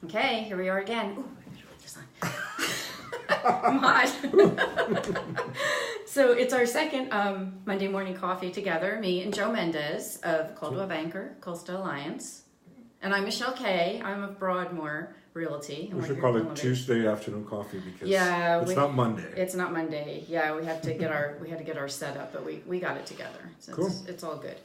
Okay, here we are again. Ooh, I gotta put this on. I'm hot. So it's our second Monday morning coffee together, me and Joe Mendez of Caldwell Banker, Coastal Alliance. And I'm Michele K. I'm of Broadmoor Realty. We should call it Tuesday afternoon coffee because it's not Monday. It's not Monday. Yeah, we had to get our setup, but we got it together. So cool. It's all good.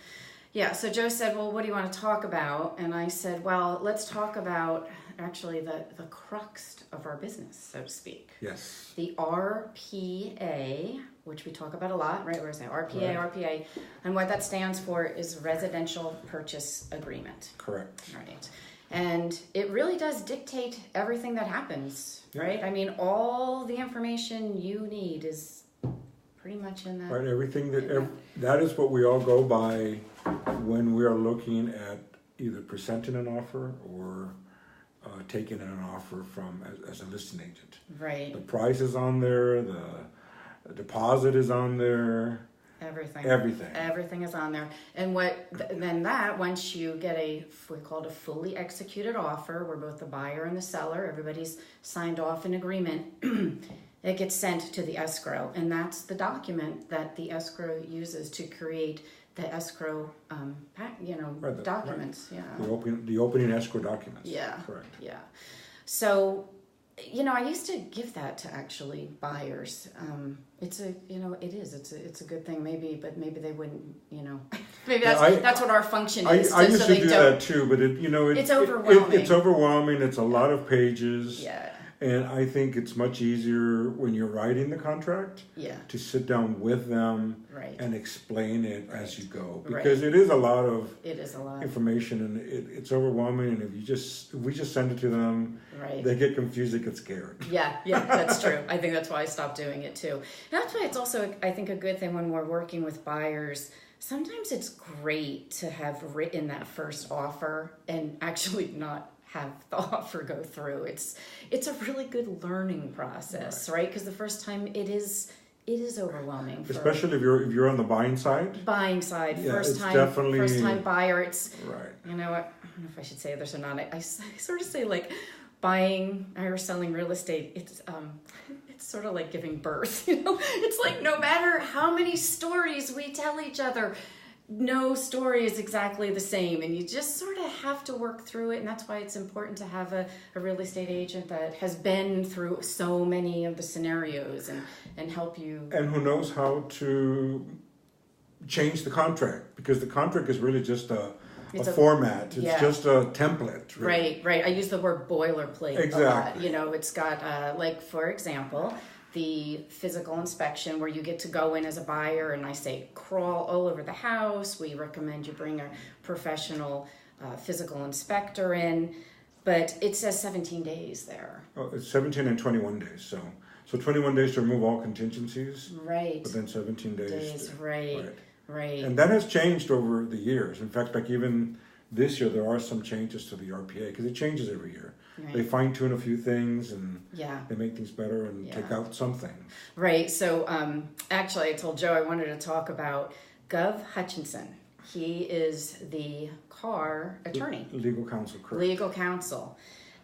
Yeah, so Joe said, well, what do you want to talk about? And I said, well, let's talk about actually the crux of our business, so to speak. Yes. The RPA, which we talk about a lot, right? Where is that? RPA, right. RPA. And what that stands for is Residential Purchase Agreement. Correct. Right. And it really does dictate everything that happens, right? I mean, all the information you need is pretty much in that. Right, everything that is what we all go by when we are looking at either presenting an offer or taking an offer from as a listing agent. Right. The price is on there, the deposit is on there. Everything is on there. And once you get we call it a fully executed offer, where both the buyer and the seller, everybody's signed off in agreement, it gets sent to the escrow. And that's the document that the escrow uses to create the escrow, documents. Right. Yeah. The opening escrow documents. Yeah. Correct. Yeah. So, I used to give that to actually buyers. It's a good thing maybe, but maybe they wouldn't, maybe that's what our function is. I used to do that too, but it's overwhelming. It's overwhelming. It's a lot of pages. Yeah. And I think it's much easier when you're writing the contract to sit down with them and explain it as you go, because it is a lot of information, and it's overwhelming. And if we just send it to them, they get confused, they get scared. Yeah, that's true. I think that's why I stopped doing it too. And that's why it's also, I think, a good thing when we're working with buyers. Sometimes it's great to have written that first offer and actually not have the offer go through. It's a really good learning process, right? Because the first time it is overwhelming. Especially if you're on the buying side. First time buyer. It's you know what? I don't know if I should say this or not. I sort of say like buying or selling real estate. It's sort of like giving birth. It's like no matter how many stories we tell each other, no story is exactly the same, and you just sort of have to work through it. And that's why it's important to have a real estate agent that has been through so many of the scenarios and help you. And who knows how to change the contract, because the contract is really just a format. It's just a template. Really. Right. I use the word boilerplate exactly. a lot. It's got, like, for example, the physical inspection where you get to go in as a buyer and I say crawl all over the house. We recommend you bring a professional physical inspector in, but it says 17 days there. Oh, it's 17 and 21 days. So 21 days to remove all contingencies. Right. But then 17 days. Right. And that has changed over the years. In fact, like even this year, there are some changes to the RPA because it changes every year. Right. They fine tune a few things and they make things better and take out some things. Right. So actually, I told Joe I wanted to talk about Gov Hutchinson. He is the car attorney. Legal counsel, correct. Legal counsel.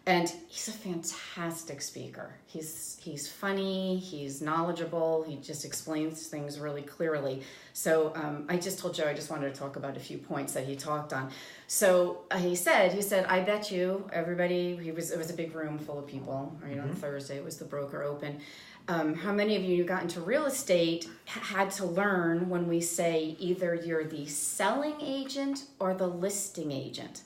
And he's a fantastic speaker. He's funny, he's knowledgeable, he just explains things really clearly. So I just told Joe I just wanted to talk about a few points that he talked on. So he said, I bet you everybody, it was a big room full of people, right? On Thursday, it was the broker open. How many of you who got into real estate had to learn when we say either you're the selling agent or the listing agent?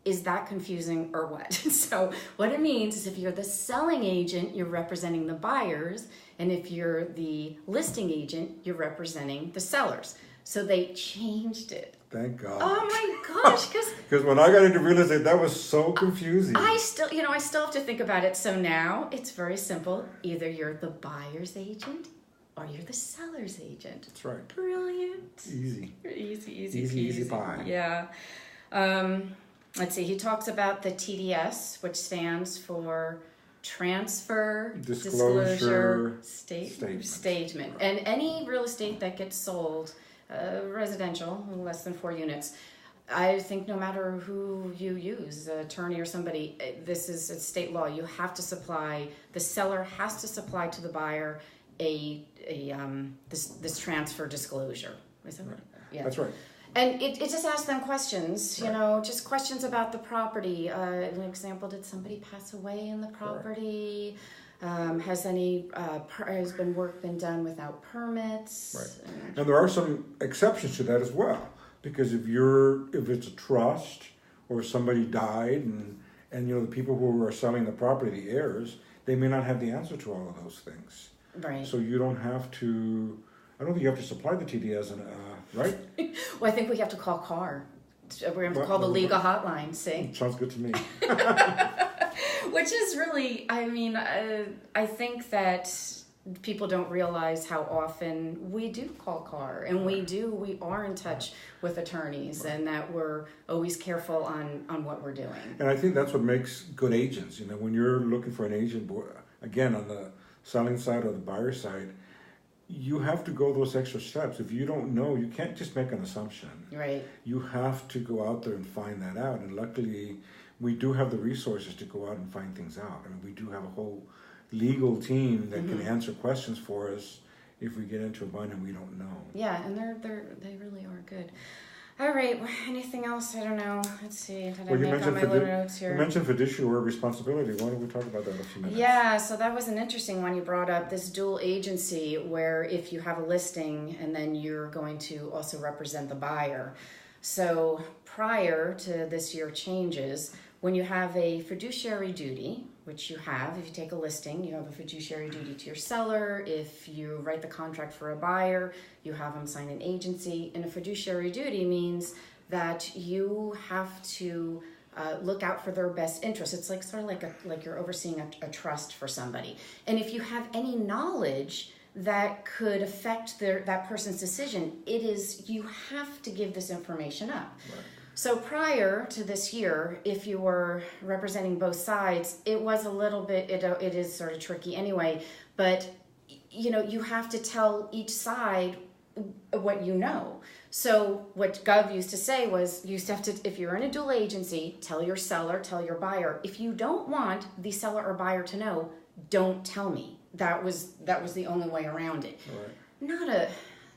Is that confusing or what? So what it means is if you're the selling agent, you're representing the buyers. And if you're the listing agent, you're representing the sellers. So they changed it. Thank God. Oh my gosh. Because when I got into real estate, that was so confusing. I still have to think about it. So now it's very simple. Either you're the buyer's agent or you're the seller's agent. That's right. Brilliant. Easy pie. Yeah. Let's see, he talks about the TDS, which stands for Transfer, Disclosure, Statement. And any real estate that gets sold, residential, less than 4 units, I think no matter who you use, an attorney or somebody, it's state law. You have to supply, the seller has to supply to the buyer this transfer disclosure. Is that right? Yeah. That's right. And it just asks them questions, just questions about the property. An example, did somebody pass away in the property? Has been work been done without permits? Right. And there are some exceptions to that as well. Because if it's a trust or somebody died and the people who are selling the property, the heirs, they may not have the answer to all of those things. Right. So you don't have to, I don't think you have to supply the TDS, right? Well, I think we have to call CAR. We're going to have to call the legal hotline, see? Sounds good to me. Which is really, I think that people don't realize how often we do call CAR, and we are in touch with attorneys, and that we're always careful on what we're doing. And I think that's what makes good agents. When you're looking for an agent, again, on the selling side or the buyer side, you have to go those extra steps. If you don't know, you can't just make an assumption. Right. You have to go out there and find that out. And luckily, we do have the resources to go out and find things out. We do have a whole legal team that can answer questions for us if we get into a bind and we don't know. Yeah, and they really are good. All right, anything else? I don't know. Let's see. Did I make on my little notes here? You mentioned fiduciary responsibility. Why don't we talk about that in a few minutes? Yeah, so that was an interesting one you brought up, this dual agency, where if you have a listing and then you're going to also represent the buyer. So prior to this year changes, when you have a fiduciary duty, which you have, if you take a listing, you have a fiduciary duty to your seller. If you write the contract for a buyer, you have them sign an agency. And a fiduciary duty means that you have to look out for their best interest. It's like you're overseeing a trust for somebody. And if you have any knowledge that could affect that person's decision, you have to give this information up. Right. So prior to this year, if you were representing both sides, it was a little bit, it is sort of tricky anyway, but you have to tell each side what you know. So what Gov used to say was, you have to, if you're in a dual agency, tell your seller, tell your buyer. If you don't want the seller or buyer to know, don't tell me. That was the only way around it. Right.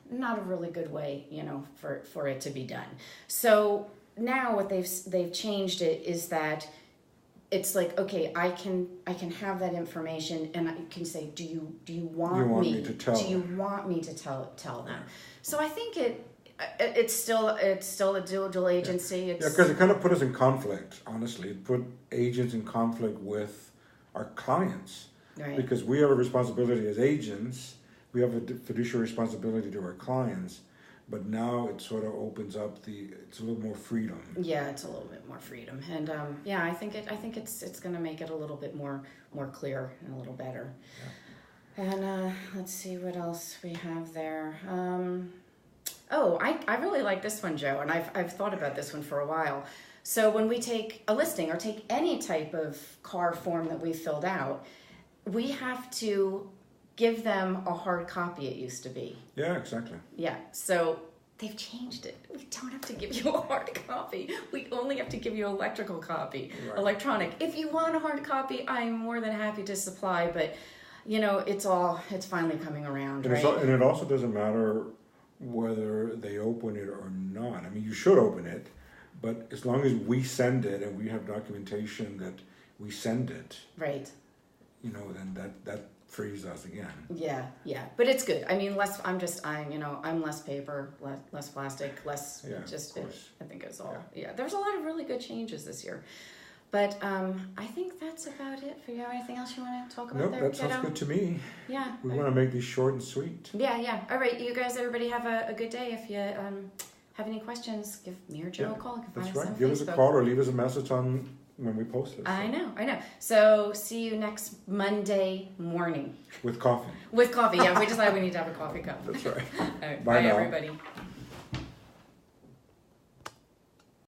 Not a really good way, for it to be done. So now what they've changed it is that it's like, okay, I can have that information and I can say, do you want me to tell? Do you want me to tell them? So I think it's still a dual agency. Yeah, because it kind of put us in conflict. Honestly, it put agents in conflict with our clients, right? Because we have a responsibility as agents. We have a fiduciary responsibility to our clients. But now it sort of opens up it's a little more freedom. Yeah, it's a little bit more freedom, and I think it's going to make it a little bit more clear and a little better. Yeah. And let's see what else we have there. I really like this one, Joe, and I've thought about this one for a while. So when we take a listing or take any type of CAR form that we filled out, we have to give them a hard copy, it used to be. Yeah, exactly. Yeah, so they've changed it. We don't have to give you a hard copy. We only have to give you an electrical copy, right. Electronic. If you want a hard copy, I'm more than happy to supply, but it's finally coming around, right? And it also doesn't matter whether they open it or not. I mean, you should open it, but as long as we send it and we have documentation that we send it, right? Then that frees us again. Yeah, but it's good. I mean, I'm less paper, less plastic, less. Yeah, I think it's all. Yeah, there's a lot of really good changes this year, but I think that's about it for you. Anything else you want to talk about? Nope, that sounds good to me. Yeah, we want to make these short and sweet. Yeah. All right, you guys, everybody, have a good day. If you have any questions, give me or Joe a call. That's right. Give us a call or leave us a message when we post it. So. I know. So see you next Monday morning. With coffee. Yeah, we decided we need to have a coffee cup. That's right. All right. Bye now. Everybody.